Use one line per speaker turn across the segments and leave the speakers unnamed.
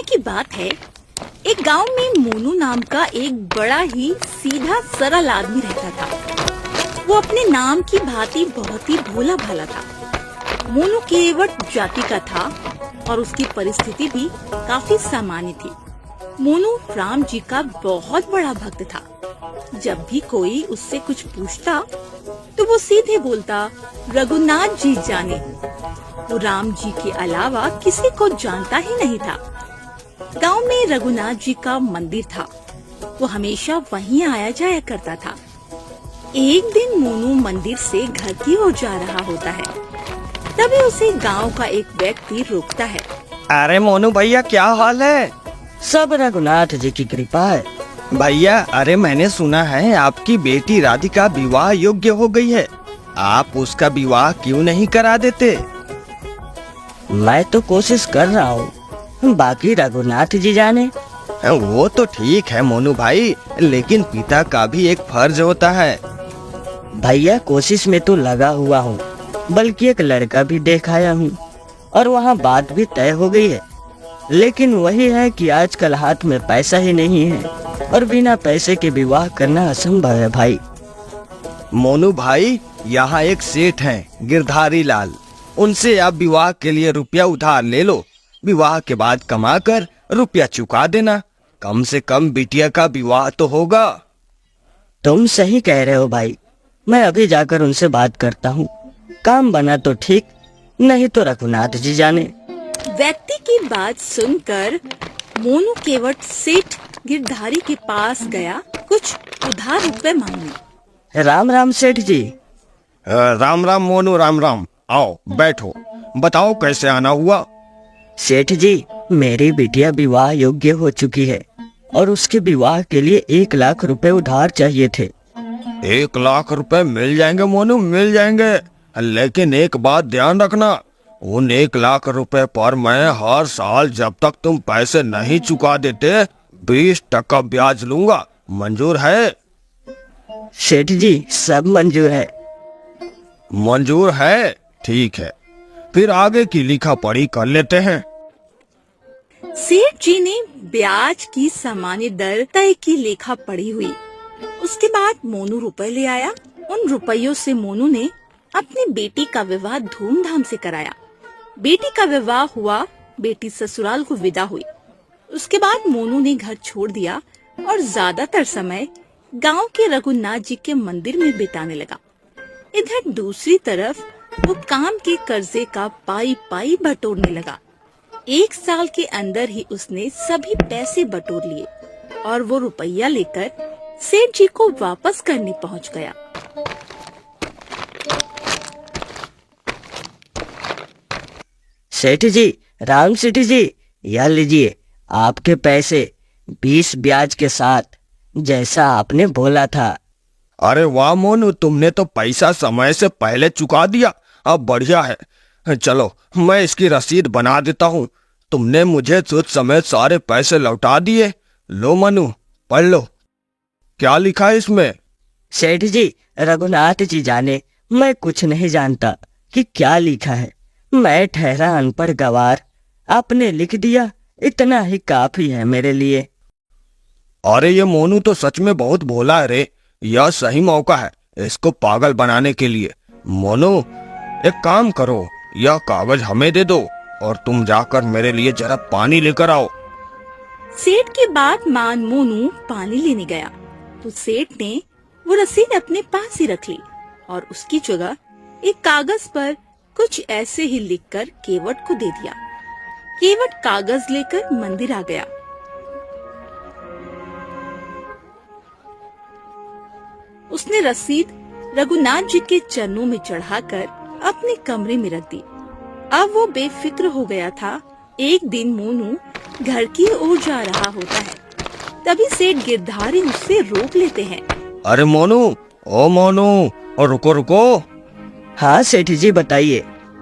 की बात है, एक गांव में मोनू नाम का एक बड़ा ही सीधा सरल आदमी रहता था। वो अपने नाम की भांति बहुत ही भोला भाला था। मोनू केवट जाति का था और उसकी परिस्थिति भी काफी सामान्य थी। मोनू राम जी का बहुत बड़ा भक्त था। जब भी कोई उससे कुछ पूछता तो वो सीधे बोलता, रघुनाथ जी जाने। वो राम जी के अलावा किसी को जानता ही नहीं था। गांव में रघुनाथ जी का मंदिर था। वो हमेशा वहीं आया जाया करता था। एक दिन मोनू मंदिर से घर की ओर जा रहा होता है। तभी उसे गांव का एक व्यक्ति रोकता है।
अरे मोनू भैया, क्या हाल है?
सब रघुनाथ जी की कृपा है।
भैया, अरे मैंने सुना है आपकी बेटी राधिका विवाह योग्य हो गई है। आप उसका विवाह क्यों नहीं करा देते?
मैं तो कोशिश कर रहा हूँ, बाकी रघुनाथ जी जाने।
वो तो ठीक है मोनू भाई, लेकिन पिता का भी एक फर्ज होता है।
भैया, कोशिश में तो लगा हुआ हूँ, बल्कि एक लड़का भी देखाया हूँ और वहाँ बात भी तय हो गई है। लेकिन वही है कि आजकल हाथ में पैसा ही नहीं है और बिना पैसे के विवाह करना असंभव है भाई।
मोनू भाई, यहाँ एक सेठ हैं, गिरधारी लाल। उनसे आप विवाह के लिए रुपया उधार ले लो। विवाह के बाद कमा कर रुपया चुका देना। कम से कम बिटिया का विवाह तो होगा।
तुम सही कह रहे हो भाई, मैं अभी जाकर उनसे बात करता हूँ। काम बना तो ठीक, नहीं तो रघुनाथ जी जाने।
व्यक्ति की बात सुनकर मोनू केवट सेठ गिरधारी के पास गया कुछ उधार रुपए मांगने।
राम राम सेठ जी।
राम राम मोनू, राम राम। आओ बैठो, बताओ कैसे आना हुआ?
सेठ जी, मेरी बिटिया विवाह योग्य हो चुकी है और उसके विवाह के लिए 1 लाख रुपए उधार चाहिए थे।
1 लाख रुपए मिल जाएंगे मोनू, मिल जाएंगे। लेकिन एक बात ध्यान रखना, उन 1 लाख रुपए पर मैं हर साल जब तक तुम पैसे नहीं चुका देते 20% ब्याज लूंगा। मंजूर है?
सेठ जी, सब मंजूर है।
मंजूर है? ठीक है, फिर आगे की लिखा पढ़ी कर लेते हैं।
सेठ जी ने ब्याज की सामान्य दर तय की लेखा पढ़ी हुई। उसके बाद मोनू रुपए ले आया। उन रुपयों से मोनू ने अपनी बेटी का विवाह धूमधाम से कराया। बेटी का विवाह हुआ, बेटी ससुराल को विदा हुई। उसके बाद मोनू ने घर छोड़ दिया और ज्यादातर समय गांव के रघुनाथ जी के मंदिर में बिताने लगा। इधर दूसरी तरफ वो काम के कर्जे का पाई पाई बटोरने लगा। 1 साल के अंदर ही उसने सभी पैसे बटोर लिए और वो रुपया लेकर सेठ जी को वापस करने पहुंच गया।
सेठ जी, राम सेठ जी, यह लीजिए आपके पैसे 20 ब्याज के साथ, जैसा आपने बोला था।
अरे वाह मोनू, तुमने तो पैसा समय से पहले चुका दिया। अब बढ़िया है। चलो, मैं इसकी रसीद बना देता हूँ। तुमने मुझे सूद समेत सारे पैसे लौटा दिए। लो मनु, पढ़ लो, क्या लिखा है इसमें?
सेठ जी, रघुनाथ जी जाने, मैं कुछ नहीं जानता कि क्या लिखा है। मैं ठहरा अनपढ़ गवार, आपने लिख दिया, इतना ही काफी है मेरे लिए।
अरे ये मोनू तो सच में बहुत भोला है रे। यह सही मौका है इसको पागल बनाने के लिए। मोनू, एक काम करो, यह कागज हमें दे दो और तुम जाकर मेरे लिए जरा पानी लेकर आओ।
सेठ के बाद मान मोनू पानी लेने गया तो सेठ ने वो रसीद अपने पास ही रख ली और उसकी जगह एक कागज पर कुछ ऐसे ही लिखकर केवट को दे दिया। केवट कागज लेकर मंदिर आ गया। उसने रसीद रघुनाथ जी के चरणों में चढ़ाकर अपने कमरे में रख दी। अब वो बेफिक्र हो गया था। एक दिन मोनू घर की ओर जा रहा होता है। तभी सेठ गिरधारी उससे रोक लेते हैं।
अरे मोनू, ओ मोनू, और रुको रुको।
हाँ सेठ जी, बताइए।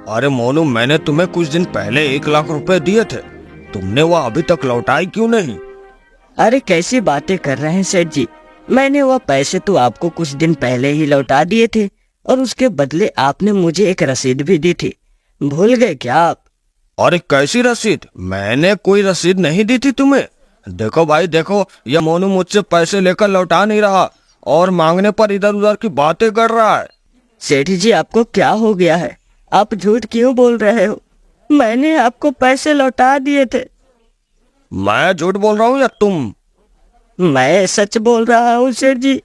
अरे मोनू, मैंने तुम्हें कुछ दिन पहले 1 लाख रुपए दिए थे। तुमने वो अभी तक लौटाई क्यों नहीं?
अरे कैसी बातें कर रहे हैं सेठ जी, मैंने वो पैसे तो आपको कुछ दिन पहले ही लौटा दिए थे और उसके बदले आपने मुझे एक रसीद भी दी थी। भूल गए क्या आप?
अरे कैसी रसीद? मैंने कोई रसीद नहीं दी थी तुम्हें। देखो भाई देखो, यह मोनू मुझसे पैसे लेकर लौटा नहीं रहा और मांगने पर इधर उधर की बातें कर रहा है।
सेठ जी, आपको क्या हो गया है? आप झूठ क्यों बोल रहे हो? मैंने आपको पैसे लौटा दिए थे।
मैं झूठ बोल रहा हूँ या तुम?
मैं सच बोल रहा हूँ सेठ जी,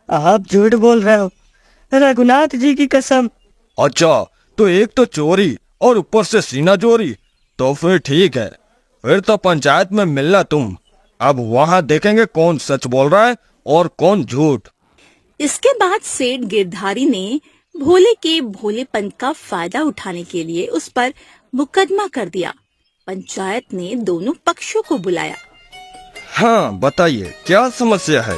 आप झूठ बोल रहे हो। रघुनाथ जी की कसम।
अच्छा, तो एक तो चोरी और ऊपर से सीना चोरी, तो फिर ठीक है, फिर तो पंचायत में मिलना तुम। अब वहाँ देखेंगे कौन सच बोल रहा है और कौन झूठ।
इसके बाद सेठ गिरधारी ने भोले के भोलेपन का फायदा उठाने के लिए उस पर मुकदमा कर दिया। पंचायत ने दोनों पक्षों को बुलाया।
हाँ बताइए, क्या समस्या है?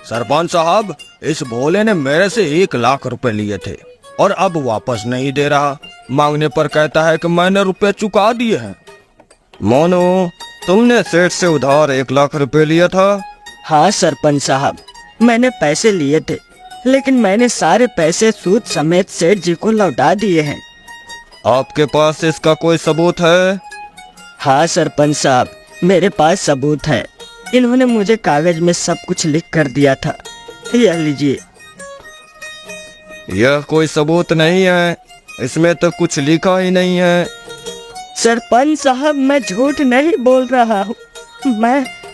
सरपंच साहब, इस भोले ने मेरे से 1 लाख रुपए लिए थे और अब वापस नहीं दे रहा। मांगने पर कहता है कि मैंने रुपए चुका दिए हैं। मोनू, तुमने सेठ से उधार 1 लाख रुपए लिया था?
हाँ सरपंच साहब, मैंने पैसे लिए थे, लेकिन मैंने सारे पैसे सूद समेत सेठ जी को लौटा दिए हैं।
आपके पास इसका कोई सबूत है?
हाँ सरपंच साहब, मेरे पास सबूत है। इन्होंने मुझे कागज में सब कुछ लिख कर दिया था। यह लीजिए।
यह कोई सबूत नहीं है, इसमें तो कुछ लिखा ही नहीं है।
सरपंच साहब, मैं झूठ नहीं बोल रहा हूँ,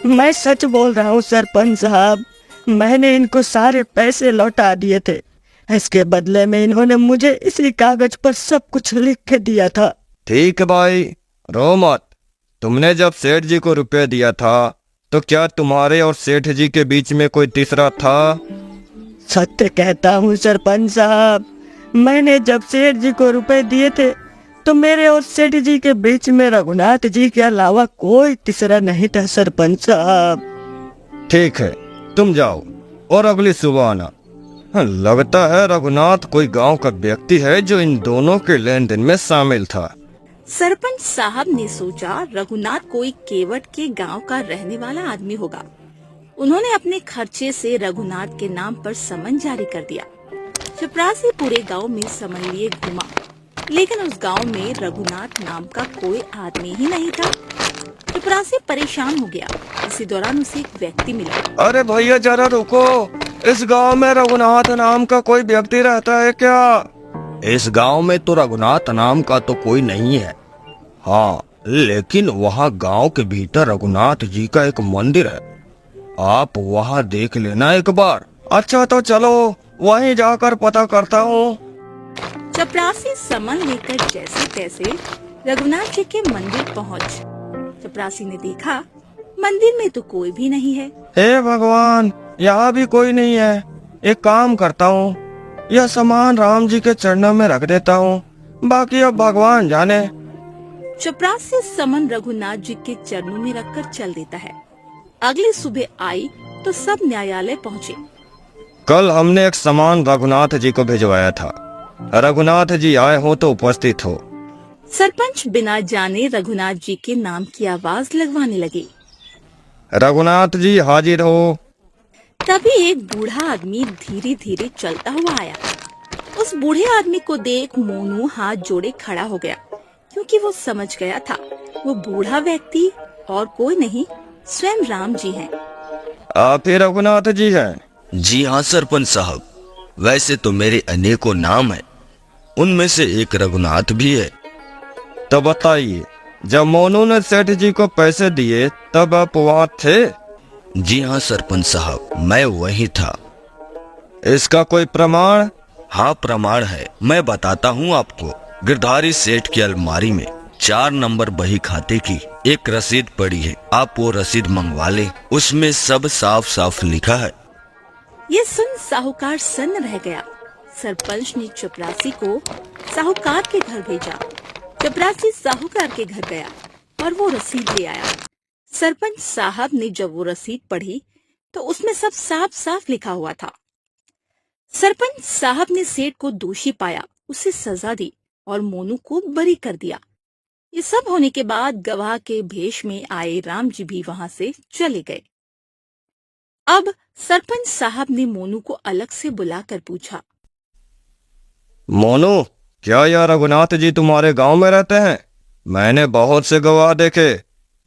मैं सच बोल रहा हूँ सरपंच साहब। मैंने इनको सारे पैसे लौटा दिए थे। इसके बदले में इन्होंने मुझे इसी कागज पर सब कुछ लिख के दिया था।
ठीक है भाई, रो मत। तुमने जब सेठ जी को रुपए दिया था तो क्या तुम्हारे और सेठ जी के बीच में कोई तीसरा था?
सत्य कहता हूँ सरपंच साहब, मैंने जब सेठ जी को रुपए दिए थे तो मेरे और सेठ जी के बीच में रघुनाथ जी के अलावा कोई तीसरा नहीं था सरपंच साहब।
ठीक है, तुम जाओ और अगली सुबह आना। लगता है रघुनाथ कोई गांव का व्यक्ति है जो इन दोनों के लेन देन में शामिल था।
सरपंच साहब ने सोचा रघुनाथ कोई केवट के गांव का रहने वाला आदमी होगा। उन्होंने अपने खर्चे से रघुनाथ के नाम पर समन जारी कर दिया। चपरासी पूरे गांव में समन लिए घूमा, लेकिन उस गांव में रघुनाथ नाम का कोई आदमी ही नहीं था। चपरासी परेशान हो गया। इसी दौरान उसे एक व्यक्ति मिला।
अरे भैया जरा रुको, इस गांव में रघुनाथ नाम का कोई व्यक्ति रहता है क्या? इस गांव में तो रघुनाथ नाम का तो कोई नहीं है। हाँ, लेकिन वहाँ गांव के भीतर रघुनाथ जी का एक मंदिर है, आप वहाँ देख लेना एक बार। अच्छा तो चलो वहीं जाकर पता करता हूँ।
चपरासी समन लेकर जैसे तैसे रघुनाथ जी के मंदिर पहुँच। चपरासी ने देखा मंदिर में तो कोई भी नहीं है।
हे भगवान, यहाँ भी कोई नहीं है। एक काम करता हूँ, यह सामान राम जी के चरणों में रख देता हूँ, बाकी अब भगवान जाने।
चपरासी समन रघुनाथ जी के चरणों में रखकर चल देता है। अगली सुबह आई तो सब न्यायालय पहुँचे।
कल हमने एक सामान रघुनाथ जी को भिजवाया था। रघुनाथ जी आए हो तो उपस्थित हो।
सरपंच बिना जाने रघुनाथ जी के नाम की आवाज लगवाने लगे।
रघुनाथ जी हाजिर हो।
तभी एक बूढ़ा आदमी धीरे धीरे चलता हुआ आया। उस बूढ़े आदमी को देख मोनू हाथ जोड़े खड़ा हो गया, क्योंकि वो समझ गया था वो बूढ़ा व्यक्ति और कोई नहीं, स्वयं राम जी हैं।
आप ही रघुनाथ जी हैं?
जी हाँ सरपंच साहब, वैसे तो मेरे अनेकों नाम हैं, उनमें से एक रघुनाथ भी है।
तो बताइए, जब मोनू ने सेठ जी को पैसे दिए तब आप वहाँ थे?
जी हाँ सरपंच साहब, मैं वही था।
इसका कोई प्रमाण?
हाँ प्रमाण है, मैं बताता हूँ आपको। गिरधारी सेठ की अलमारी में 4 नंबर बही खाते की एक रसीद पड़ी है, आप वो रसीद मंगवा ले, उसमें सब साफ साफ लिखा है।
ये सुन साहूकार सन्न रह गया। सरपंच ने चपरासी को साहूकार के घर भेजा। चपरासी साहूकार के घर गया और वो रसीद ले आया। सरपंच साहब ने जब वो रसीद पढ़ी तो उसमें सब साफ साफ लिखा हुआ था। सरपंच साहब ने सेठ को दोषी पाया, उसे सजा दी और मोनू को बरी कर दिया। ये सब होने के बाद गवाह के भेष में आए राम जी भी वहां से चले गए। अब सरपंच साहब ने मोनू को अलग से बुलाकर पूछा,
मोनू, क्या यह रघुनाथ जी तुम्हारे गांव में रहते हैं? मैंने बहुत से गवाह देखे,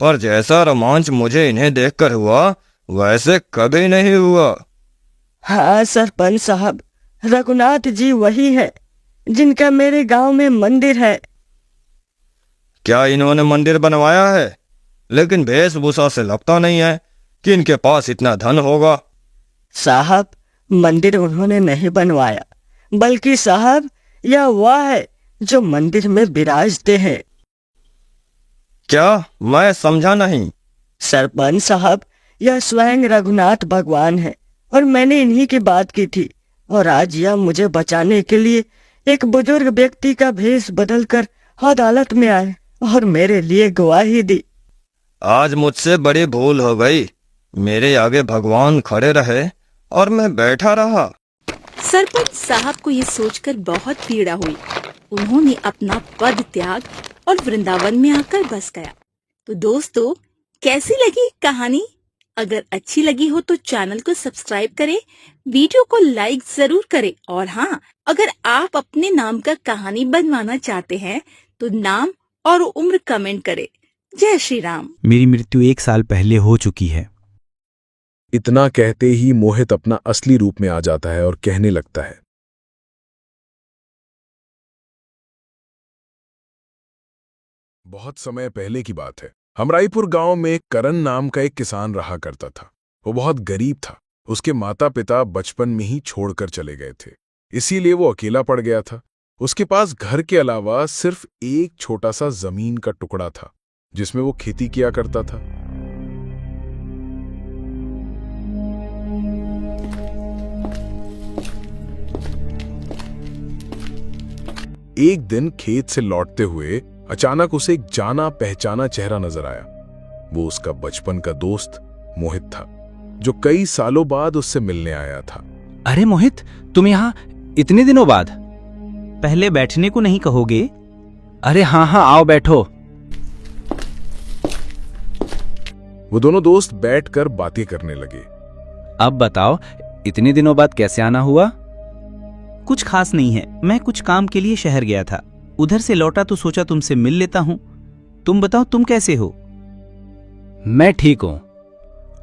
पर जैसा रोमांच मुझे इन्हें देखकर हुआ वैसे कभी नहीं हुआ।
हाँ सरपंच साहब, रघुनाथ जी वही है जिनका मेरे गांव में मंदिर है।
क्या इन्होंने मंदिर बनवाया है? लेकिन वेशभूषा से लगता नहीं है कि इनके पास इतना धन होगा।
साहब, मंदिर उन्होंने नहीं बनवाया, बल्कि साहब यह वह है जो मंदिर में विराजते हैं।
क्या? मैं समझा नहीं।
सरपंच साहब, यह स्वयं रघुनाथ भगवान है और मैंने इन्हीं की बात की थी, और आज यह मुझे बचाने के लिए एक बुजुर्ग व्यक्ति का भेष बदलकर अदालत में आए और मेरे लिए गवाही दी।
आज मुझसे बड़ी भूल हो गई। मेरे आगे भगवान खड़े रहे और मैं बैठा रहा।
सरपंच साहब को ये सोचकर बहुत पीड़ा हुई। उन्होंने अपना पद त्याग और वृंदावन में आकर बस गया। तो दोस्तों, कैसी लगी कहानी? अगर अच्छी लगी हो तो चैनल को सब्सक्राइब करें, वीडियो को लाइक जरूर करें, और हाँ, अगर आप अपने नाम का कहानी बनवाना चाहते हैं तो नाम और उम्र कमेंट करें। जय श्री राम।
मेरी मृत्यु 1 साल पहले हो चुकी है।
इतना कहते ही मोहित अपना असली रूप में आ जाता है और कहने लगता है, बहुत समय पहले की बात है। हमराईपुर गांव में करण नाम का एक किसान रहा करता था। वो बहुत गरीब था। उसके माता पिता बचपन में ही छोड़कर चले गए थे, इसीलिए वो अकेला पड़ गया था। उसके पास घर के अलावा सिर्फ एक छोटा सा जमीन का टुकड़ा था जिसमें वो खेती किया करता था। एक दिन खेत से लौटते हुए अचानक उसे एक जाना पहचाना चेहरा नजर आया। वो उसका बचपन का दोस्त मोहित था, जो कई सालों बाद उससे मिलने आया था।
अरे मोहित, तुम यहाँ इतने दिनों बाद? पहले बैठने को नहीं कहोगे? अरे हाँ हाँ, आओ बैठो।
वो दोनों दोस्त बैठकर बातें करने लगे।
अब बताओ, इतने दिनों बाद कैसे आना हुआ? कुछ खास नहीं है, मैं कुछ काम के लिए शहर गया था, उधर से लौटा तो सोचा तुमसे मिल लेता हूं। तुम बताओ, तुम कैसे हो? मैं ठीक हूं।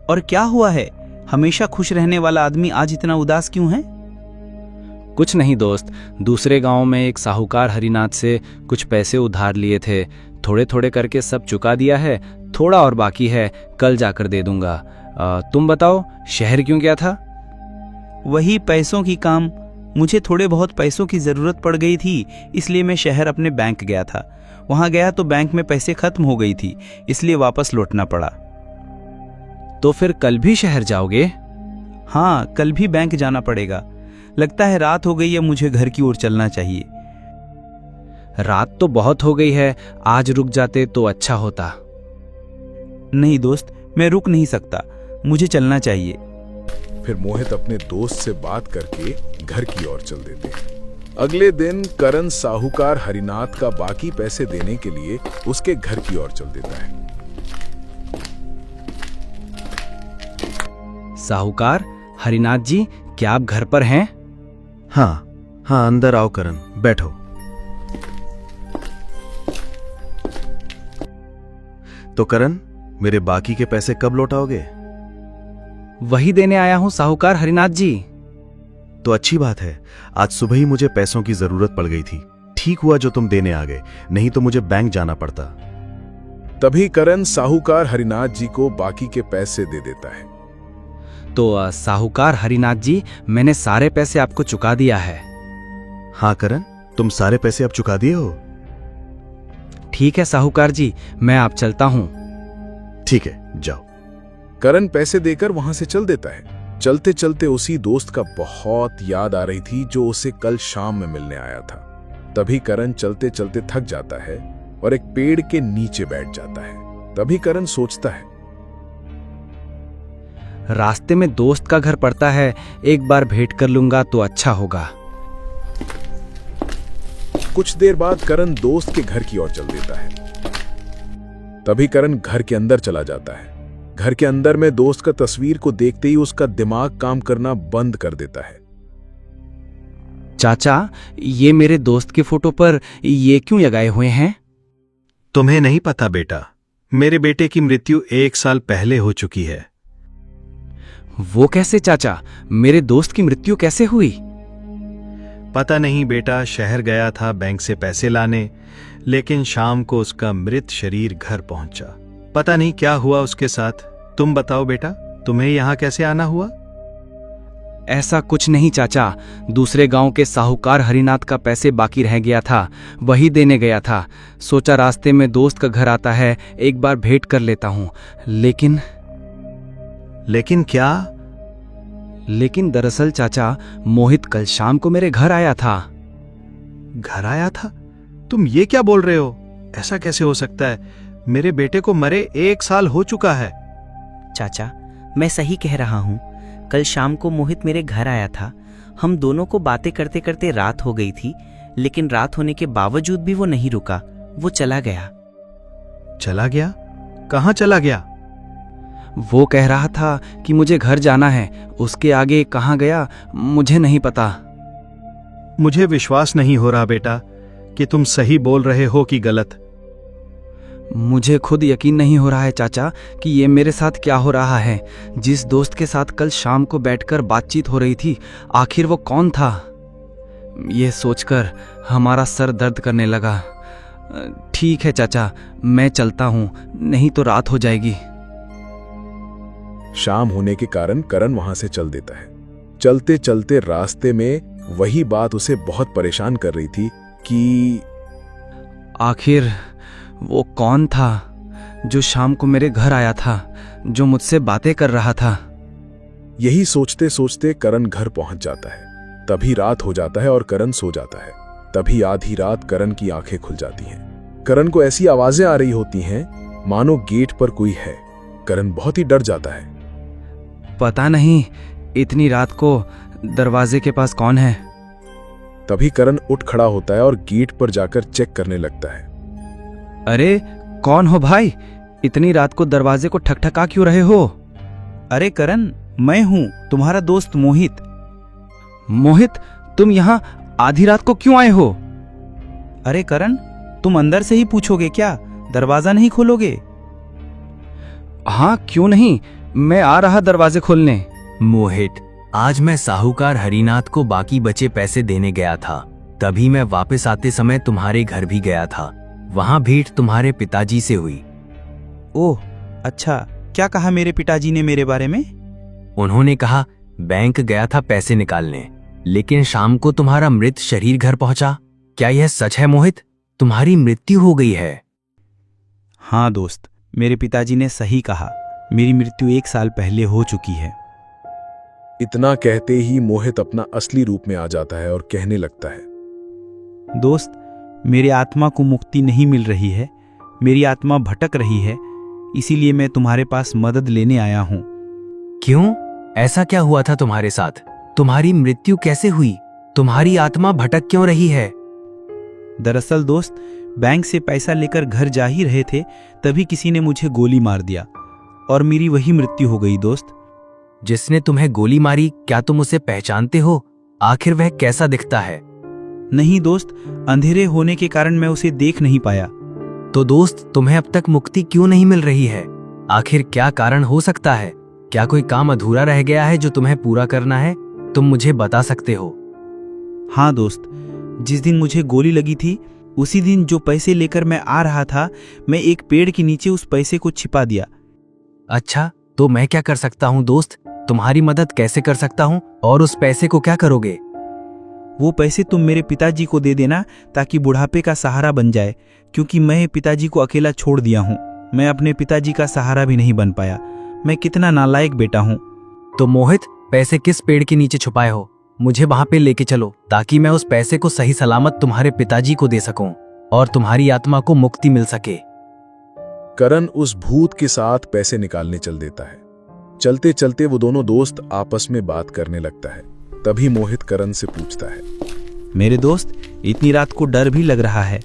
और क्या हुआ है? हमेशा खुश रहने वाला आदमी आज इतना उदास क्यों है? कुछ नहीं दोस्त, दूसरे गांव में एक साहूकार हरिनाथ से कुछ पैसे उधार लिए थे। थोड़े थोड़े करके सब चुका दिया है, थोड़ा और बाकी है, कल जाकर दे दूंगा। तुम बताओ, शहर क्यों गया था? वही पैसों की काम। मुझे थोड़े बहुत पैसों की जरूरत पड़ गई थी, इसलिए मैं शहर अपने बैंक गया था। वहां गया तो बैंक में पैसे खत्म हो गई थी, इसलिए वापस लौटना पड़ा। तो फिर कल भी शहर जाओगे? हाँ, कल भी बैंक जाना पड़ेगा। लगता है रात हो गई है, मुझे घर की ओर चलना चाहिए। रात तो बहुत हो गई है, आज रुक जाते तो अच्छा होता। नहीं दोस्त, मैं रुक नहीं सकता, मुझे चलना चाहिए।
फिर मोहित अपने दोस्त से बात करके घर की ओर चल देते हैं। अगले दिन करण साहूकार हरिनाथ का बाकी पैसे देने के लिए उसके घर की ओर चल देता है।
साहूकार हरिनाथ जी, क्या आप घर पर हैं?
हाँ, अंदर आओ करण, बैठो। तो करण, मेरे बाकी के पैसे कब लौटाओगे?
वही देने आया हूं साहूकार हरिनाथ जी।
तो अच्छी बात है, आज सुबह ही मुझे पैसों की जरूरत पड़ गई थी। ठीक हुआ जो तुम देने आ गए, नहीं तो मुझे बैंक जाना पड़ता।
तभी करण साहूकार हरिनाथ जी को बाकी के पैसे दे देता है।
तो साहूकार हरिनाथ जी, मैंने सारे पैसे आपको चुका दिया है।
हाँ करण, तुम सारे पैसे अब चुका दिए हो?
ठीक है साहूकार जी, मैं आप चलता हूं।
ठीक है, जाओ।
करण पैसे देकर वहां से चल देता है। चलते चलते उसी दोस्त का बहुत याद आ रही थी जो उसे कल शाम में मिलने आया था। तभी करण चलते चलते थक जाता है और एक पेड़ के नीचे बैठ जाता है। तभी करण सोचता है,
रास्ते में दोस्त का घर पड़ता है, एक बार भेंट कर लूंगा तो अच्छा होगा।
कुछ देर बाद करण दोस्त के घर की ओर चल देता है। तभी करण घर के अंदर चला जाता है। घर के अंदर में दोस्त का तस्वीर को देखते ही उसका दिमाग काम करना बंद कर देता है।
चाचा, ये मेरे दोस्त के फोटो पर ये क्यों लगाए हुए हैं?
तुम्हें नहीं पता बेटा, मेरे बेटे की मृत्यु 1 साल पहले हो चुकी है।
वो कैसे चाचा? मेरे दोस्त की मृत्यु कैसे हुई?
पता नहीं बेटा, शहर गया था बैंक से पैसे लाने, लेकिन शाम को उसका मृत शरीर घर पहुंचा। पता नहीं क्या हुआ उसके साथ। तुम बताओ बेटा, तुम्हें यहां कैसे आना हुआ?
ऐसा कुछ नहीं चाचा, दूसरे गांव के साहूकार हरिनाथ का पैसे बाकी रह गया था, वही देने गया था। सोचा रास्ते में दोस्त का घर आता है, एक बार भेंट कर लेता हूं।
लेकिन क्या?
लेकिन दरअसल चाचा, मोहित कल शाम को मेरे घर आया था।
घर आया था? तुम ये क्या बोल रहे हो? ऐसा कैसे हो सकता है? मेरे बेटे को मरे 1 साल हो चुका है।
चाचा, मैं सही कह रहा हूँ। कल शाम को मोहित मेरे घर आया था। हम दोनों को बातें करते करते रात हो गई थी, लेकिन रात होने के बावजूद भी वो नहीं रुका, वो चला गया।
चला गया? कहाँ चला गया?
वो कह रहा था कि मुझे घर जाना है, उसके आगे कहाँ गया मुझे नहीं पता।
मुझे विश्वास नहीं हो रहा बेटा कि तुम सही बोल रहे हो कि गलत।
मुझे खुद यकीन नहीं हो रहा है चाचा कि ये मेरे साथ क्या हो रहा है। जिस दोस्त के साथ कल शाम को बैठकर बातचीत हो रही थी, आखिर वो कौन था? ये सोचकर हमारा सर दर्द करने लगा। ठीक है चाचा, मैं चलता हूँ, नहीं तो रात हो जाएगी।
शाम होने के कारण करण वहां से चल देता है। चलते चलते रास्ते में वही बात उसे बहुत परेशान कर रही थी कि
आखिर वो कौन था जो शाम को मेरे घर आया था, जो मुझसे बातें कर रहा था।
यही सोचते सोचते करण घर पहुंच जाता है। तभी रात हो जाता है और करण सो जाता है। तभी आधी रात करण की आंखें खुल जाती हैं। करण को ऐसी आवाजें आ रही होती हैं मानो गेट पर कोई है। करण बहुत ही डर जाता है।
पता नहीं इतनी रात को दरवाजे के पास कौन है।
तभी करण उठ खड़ा होता है और गेट पर जाकर चेक करने लगता है।
अरे कौन हो भाई? इतनी रात को दरवाजे को ठकठका क्यों रहे हो?
अरे करण, मैं हूं तुम्हारा दोस्त मोहित।
मोहित, तुम यहाँ आधी रात को क्यों आए हो?
अरे करण, तुम अंदर से ही पूछोगे क्या? दरवाजा नहीं खोलोगे?
हाँ क्यों नहीं, मैं आ रहा दरवाजे खोलने।
मोहित, आज मैं साहूकार हरिनाथ को बाकी बचे पैसे देने गया था। तभी मैं वापस आते समय तुम्हारे घर भी गया था। वहां भेंट तुम्हारे पिताजी से हुई।
ओह अच्छा, क्या कहा मेरे पिताजी ने मेरे बारे में?
उन्होंने कहा बैंक गया था पैसे निकालने, लेकिन शाम को तुम्हारा मृत शरीर घर पहुंचा। क्या यह सच है मोहित? तुम्हारी मृत्यु हो गई है।
हाँ दोस्त, मेरे पिताजी ने सही कहा। मेरी मृत्यु 1 साल पहले हो चुकी है।
इतना कहते ही मोहित अपना असली रूप में आ जाता है और कहने लगता है,
दोस्त, मेरी आत्मा को मुक्ति नहीं मिल रही है। मेरी आत्मा भटक रही है, इसीलिए मैं तुम्हारे पास मदद लेने आया हूं।
क्यों? ऐसा क्या हुआ था तुम्हारे साथ? तुम्हारी मृत्यु कैसे हुई? तुम्हारी आत्मा भटक क्यों रही है?
दरअसल दोस्त, बैंक से पैसा लेकर घर जा ही रहे थे, तभी किसी ने मुझे गोली मार दिया और मेरी वही मृत्यु हो गई। दोस्त,
जिसने तुम्हें गोली मारी, क्या तुम उसे पहचानते हो? आखिर वह कैसा दिखता है?
नहीं दोस्त, अंधेरे होने के कारण मैं उसे देख नहीं पाया।
तो दोस्त, तुम्हें अब तक मुक्ति क्यों नहीं मिल रही है? आखिर क्या कारण हो सकता है? क्या कोई काम अधूरा रह गया है जो तुम्हें पूरा करना है? तुम मुझे बता सकते हो।
हाँ दोस्त, जिस दिन मुझे गोली लगी थी, उसी दिन जो पैसे लेकर मैं आ रहा था, मैं एक पेड़ के नीचे उस पैसे को छिपा दिया।
अच्छा, तो मैं क्या कर सकता हूँ दोस्त? तुम्हारी मदद कैसे कर सकता हूँ? और उस पैसे को क्या करोगे?
वो पैसे तुम मेरे पिताजी को दे देना, ताकि बुढ़ापे का सहारा बन जाए, क्योंकि मैं पिताजी को अकेला छोड़ दिया हूँ। मैं अपने पिताजी का सहारा भी नहीं बन पाया। मैं कितना नालायक बेटा हूँ।
तो मोहित, पैसे किस पेड़ के नीचे छुपाए हो? मुझे वहां पे लेके चलो, ताकि मैं उस पैसे को सही सलामत तुम्हारे पिताजी को दे सकूं और तुम्हारी आत्मा को मुक्ति मिल सके।
करण उस भूत के साथ पैसे निकालने चल देता है। चलते चलते वो दोनों दोस्त आपस में बात करने लगता है। तभी मोहित करण से पूछता है,
मेरे दोस्त, इतनी रात को डर भी लग रहा है।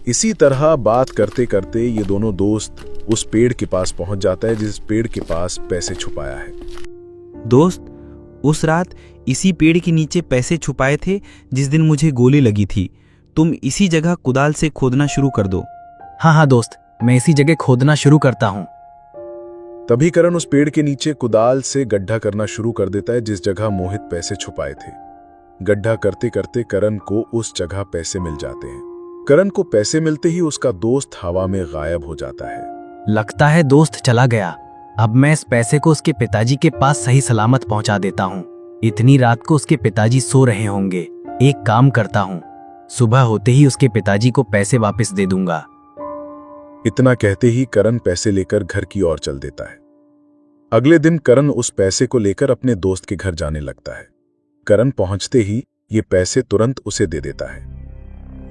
इसी तरह बात करते करते ये दोनों दोस्त उस पेड़ के पास पहुंच जाता है जिस पेड़ के पास पैसे छुपाया है।
दोस्त, उस रात इसी पेड़ के नीचे पैसे छुपाए थे जिस दिन मुझे गोली लगी थी। तुम इसी जगह कुदाल से खोदना शुरू कर दो।
हाँ हाँ दोस्त, मैं इसी जगह खोदना शुरू करता हूँ।
तभी करण उस पेड़ के नीचे कुदाल से गड्ढा करना शुरू कर देता है जिस जगह मोहित पैसे छुपाए थे। गड्ढा करते करते करण को उस जगह पैसे मिल जाते हैं। करण को पैसे मिलते ही उसका दोस्त हवा में गायब हो जाता है।
लगता है दोस्त चला गया। अब मैं इस पैसे को उसके पिताजी के पास सही सलामत पहुंचा देता हूँ। इतनी रात को उसके पिताजी सो रहे होंगे। एक काम करता हूँ, सुबह होते ही उसके पिताजी को पैसे वापस दे दूंगा।
इतना कहते ही करण पैसे लेकर घर की ओर चल देता है। अगले दिन करण उस पैसे को लेकर अपने दोस्त के घर जाने लगता है। करण पहुंचते ही ये पैसे तुरंत उसे दे देता है।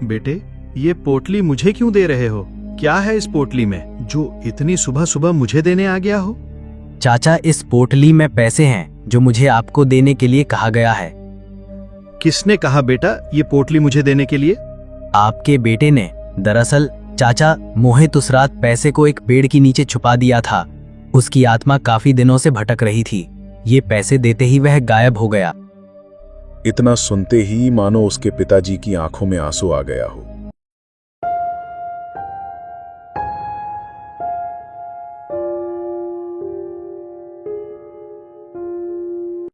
बेटे, ये पोटली मुझे क्यों दे रहे हो? क्या है इस पोटली में जो इतनी सुबह सुबह मुझे देने आ गया हो?
चाचा, इस पोटली में पैसे हैं जो मुझे आपको देने के लिए कहा गया है।
किसने कहा बेटा ये पोटली मुझे देने के लिए?
आपके बेटे ने। दरअसल चाचा, मोहित उस रात पैसे को एक पेड़ के नीचे छुपा दिया था। उसकी आत्मा काफी दिनों से भटक रही थी। ये पैसे देते ही वह गायब हो गया।
इतना सुनते ही मानो उसके पिताजी की आंखों में आंसू आ गया हो।